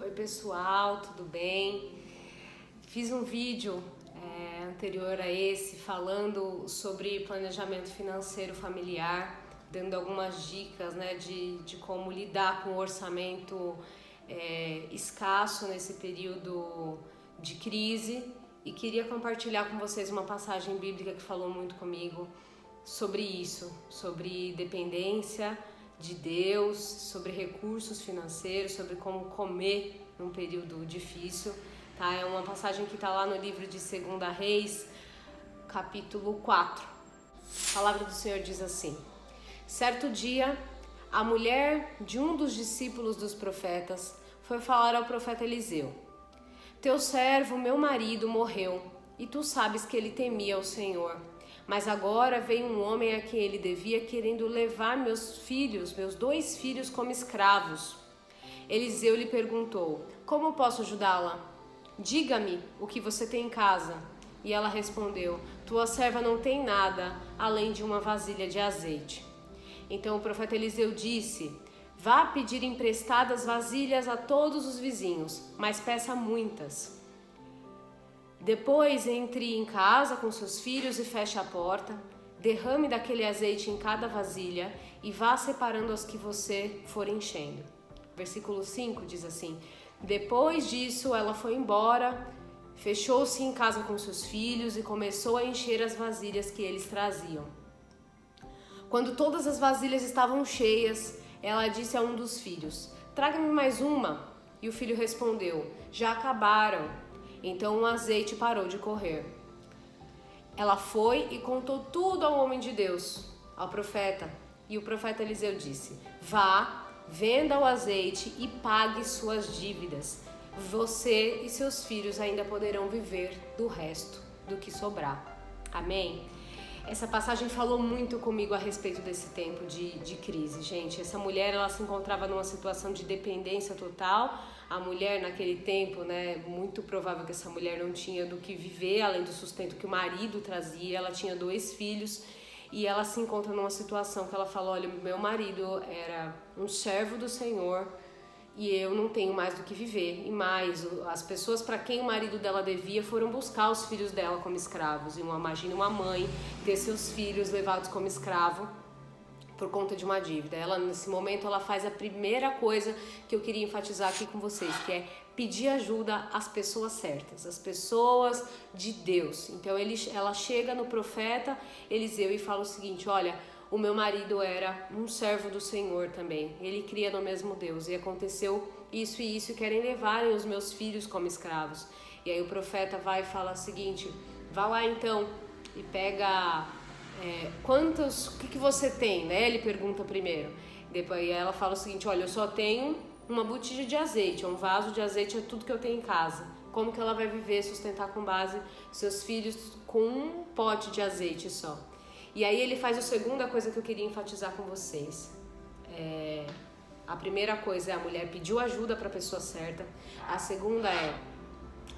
Oi pessoal, tudo bem? Fiz um vídeo anterior a esse falando sobre planejamento financeiro familiar, dando algumas dicas, né, de como lidar com o orçamento escasso nesse período de crise, e queria compartilhar com vocês uma passagem bíblica que falou muito comigo sobre isso, sobre dependência de Deus, sobre recursos financeiros, sobre como comer num período difícil, tá? É uma passagem que está lá no livro de 2 Reis, capítulo 4. A palavra do Senhor diz assim: certo dia, a mulher de um dos discípulos dos profetas foi falar ao profeta Eliseu: teu servo, meu marido, morreu, e tu sabes que ele temia ao Senhor. Mas agora veio um homem a quem ele devia, querendo levar meus 2 filhos como escravos. Eliseu lhe perguntou: como posso ajudá-la? Diga-me o que você tem em casa. E ela respondeu: tua serva não tem nada, além de uma vasilha de azeite. Então o profeta Eliseu disse: vá pedir emprestadas vasilhas a todos os vizinhos, mas peça muitas. Depois entre em casa com seus filhos e feche a porta, derrame daquele azeite em cada vasilha e vá separando as que você for enchendo. Versículo 5 diz assim: depois disso ela foi embora, fechou-se em casa com seus filhos e começou a encher as vasilhas que eles traziam. Quando todas as vasilhas estavam cheias, ela disse a um dos filhos: traga-me mais uma. E o filho respondeu: já acabaram. Então o azeite parou de correr. Ela foi e contou tudo ao homem de Deus, ao profeta. E o profeta Eliseu disse: vá, venda o azeite e pague suas dívidas. Você e seus filhos ainda poderão viver do resto do que sobrar. Amém? Essa passagem falou muito comigo a respeito desse tempo de crise, gente. Essa mulher, ela se encontrava numa situação de dependência total. A mulher naquele tempo, né, muito provável que essa mulher não tinha do que viver, além do sustento que o marido trazia. Ela tinha 2 filhos e ela se encontra numa situação que ela fala: olha, meu marido era um servo do Senhor e eu não tenho mais do que viver. E mais, as pessoas para quem o marido dela devia foram buscar os filhos dela como escravos. E imagina uma mãe ter seus filhos levados como escravo por conta de uma dívida. Ela, nesse momento, ela faz a primeira coisa que eu queria enfatizar aqui com vocês, que é pedir ajuda às pessoas certas, às pessoas de Deus. Então ela chega no profeta Eliseu e fala o seguinte: olha, o meu marido era um servo do Senhor também, ele cria no mesmo Deus, e aconteceu isso e isso, e querem levarem os meus filhos como escravos. E aí o profeta vai e fala o seguinte: vá lá então e pega o que você tem, né? Ele pergunta primeiro. Depois ela fala o seguinte: olha, eu só tenho uma botija de azeite, um vaso de azeite, é tudo que eu tenho em casa. Como que ela vai viver, sustentar com base seus filhos com um pote de azeite só? E aí ele faz a segunda coisa que eu queria enfatizar com vocês. A primeira coisa é a mulher pediu ajuda para a pessoa certa. A segunda é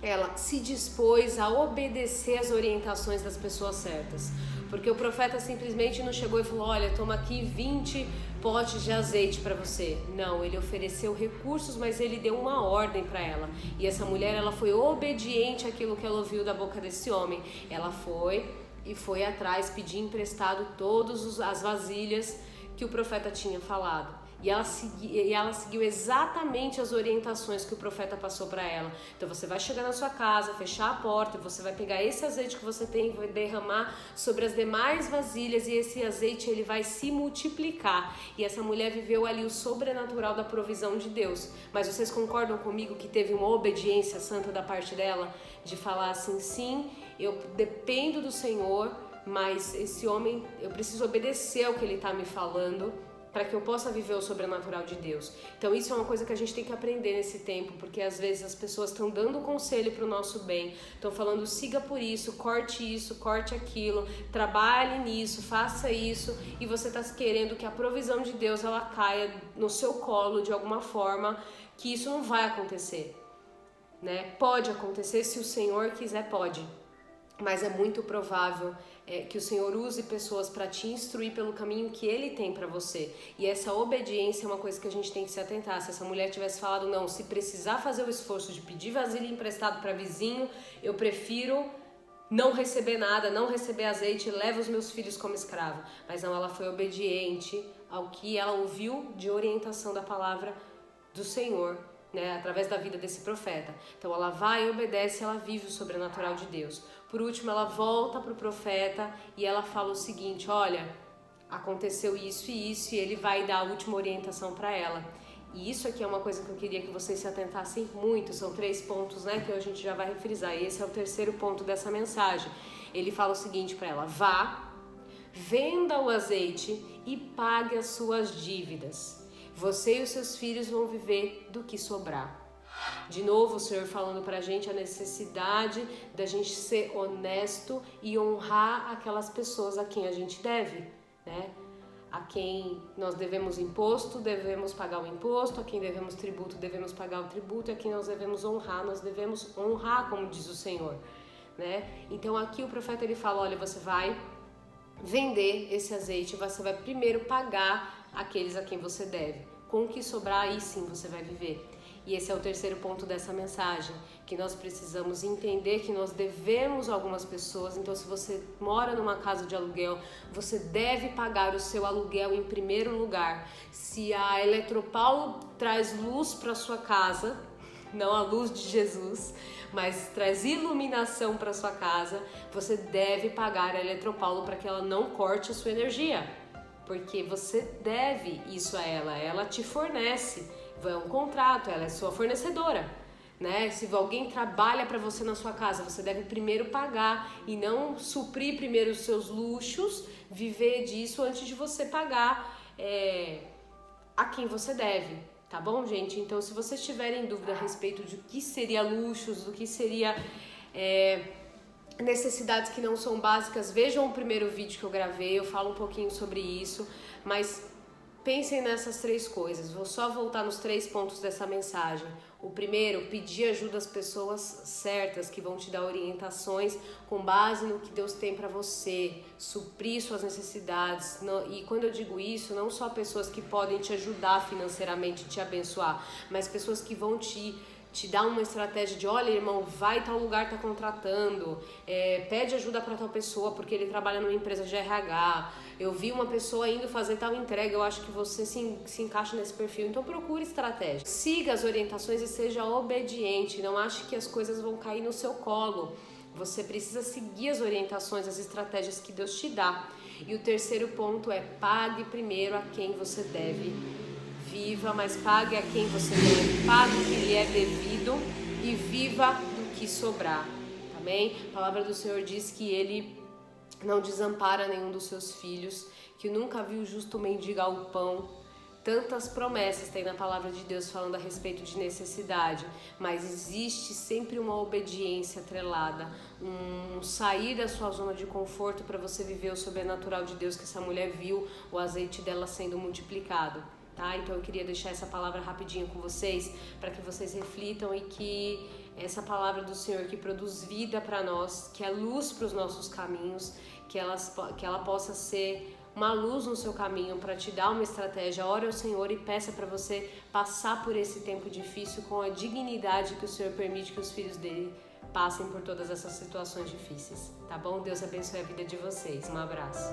ela se dispôs a obedecer as orientações das pessoas certas. Porque o profeta simplesmente não chegou e falou: olha, toma aqui 20 potes de azeite para você. Não, ele ofereceu recursos, mas ele deu uma ordem para ela. E essa mulher, ela foi obediente àquilo que ela ouviu da boca desse homem. Ela foi atrás, pedir emprestado todas as vasilhas que o profeta tinha falado. E ela seguiu exatamente as orientações que o profeta passou para ela. Então você vai chegar na sua casa, fechar a porta, você vai pegar esse azeite que você tem e vai derramar sobre as demais vasilhas, e esse azeite ele vai se multiplicar. E essa mulher viveu ali o sobrenatural da provisão de Deus. Mas vocês concordam comigo que teve uma obediência santa da parte dela? De falar assim: sim, eu dependo do Senhor, mas esse homem, eu preciso obedecer ao que ele está me falando, para que eu possa viver o sobrenatural de Deus. Então isso é uma coisa que a gente tem que aprender nesse tempo, porque às vezes as pessoas estão dando conselho para o nosso bem, estão falando: siga por isso, corte aquilo, trabalhe nisso, faça isso, e você está querendo que a provisão de Deus ela caia no seu colo de alguma forma, que isso não vai acontecer, né? Pode acontecer, se o Senhor quiser, pode. mas é muito provável que o Senhor use pessoas para te instruir pelo caminho que Ele tem para você. E essa obediência é uma coisa que a gente tem que se atentar. Se essa mulher tivesse falado, não, se precisar fazer o esforço de pedir vasilha emprestado para vizinho, eu prefiro não receber nada, não receber azeite e levo os meus filhos como escravo. Mas não, ela foi obediente ao que ela ouviu de orientação da palavra do Senhor, né, através da vida desse profeta. Então ela vai e obedece, ela vive o sobrenatural de Deus. Por último, ela volta para o profeta e ela fala o seguinte: olha, aconteceu isso e isso, e ele vai dar a última orientação para ela. E isso aqui é uma coisa que eu queria que vocês se atentassem muito. São 3 pontos, né, que a gente já vai frisar. E esse é o terceiro ponto dessa mensagem. Ele fala o seguinte para ela: vá, venda o azeite e pague as suas dívidas. Você e os seus filhos vão viver do que sobrar. De novo, o Senhor falando pra gente a necessidade da gente ser honesto e honrar aquelas pessoas a quem a gente deve, né? A quem nós devemos imposto, devemos pagar o imposto, a quem devemos tributo, devemos pagar o tributo, e a quem nós devemos honrar, como diz o Senhor, né? Então aqui o profeta ele fala: olha, você vai vender esse azeite, você vai primeiro pagar aqueles a quem você deve. Com o que sobrar, aí sim você vai viver. E esse é o terceiro ponto dessa mensagem, que nós precisamos entender que nós devemos a algumas pessoas. Então, se você mora numa casa de aluguel, você deve pagar o seu aluguel em primeiro lugar. Se a Eletropaulo traz luz para sua casa, não a luz de Jesus, mas traz iluminação para sua casa, você deve pagar a Eletropaulo para que ela não corte a sua energia. Porque você deve isso a ela, ela te fornece, é um contrato, ela é sua fornecedora, né? Se alguém trabalha para você na sua casa, você deve primeiro pagar e não suprir primeiro os seus luxos, viver disso antes de você pagar a quem você deve, tá bom, gente? Então, se vocês tiverem dúvida a respeito de o que seria luxos, do que seria necessidades que não são básicas, vejam o primeiro vídeo que eu gravei, eu falo um pouquinho sobre isso, mas pensem nessas 3 coisas. Vou só voltar nos 3 pontos dessa mensagem. O primeiro, pedir ajuda às pessoas certas, que vão te dar orientações com base no que Deus tem para você, suprir suas necessidades. E quando eu digo isso, não só pessoas que podem te ajudar financeiramente, te abençoar, mas pessoas que vão te dar uma estratégia de: olha, irmão, vai tal lugar, tá contratando, pede ajuda para tal pessoa porque ele trabalha numa empresa de RH, eu vi uma pessoa indo fazer tal entrega, eu acho que você se encaixa nesse perfil. Então procure estratégia, siga as orientações e seja obediente, não ache que as coisas vão cair no seu colo. Você precisa seguir as orientações, as estratégias que Deus te dá. E o terceiro ponto é: pague primeiro a quem você deve. Viva, mas pague a quem você deve, pague o que lhe é devido e viva do que sobrar, amém? A palavra do Senhor diz que Ele não desampara nenhum dos seus filhos, que nunca viu o justo mendigar o pão. Tantas promessas tem na palavra de Deus falando a respeito de necessidade, mas existe sempre uma obediência atrelada, um sair da sua zona de conforto para você viver o sobrenatural de Deus, que essa mulher viu o azeite dela sendo multiplicado. Tá? Então eu queria deixar essa palavra rapidinho com vocês, para que vocês reflitam e que essa palavra do Senhor que produz vida para nós, que é luz para os nossos caminhos, que ela possa ser uma luz no seu caminho para te dar uma estratégia. Ore ao Senhor e peça para você passar por esse tempo difícil com a dignidade que o Senhor permite que os filhos dele passem por todas essas situações difíceis, tá bom? Deus abençoe a vida de vocês. Um abraço.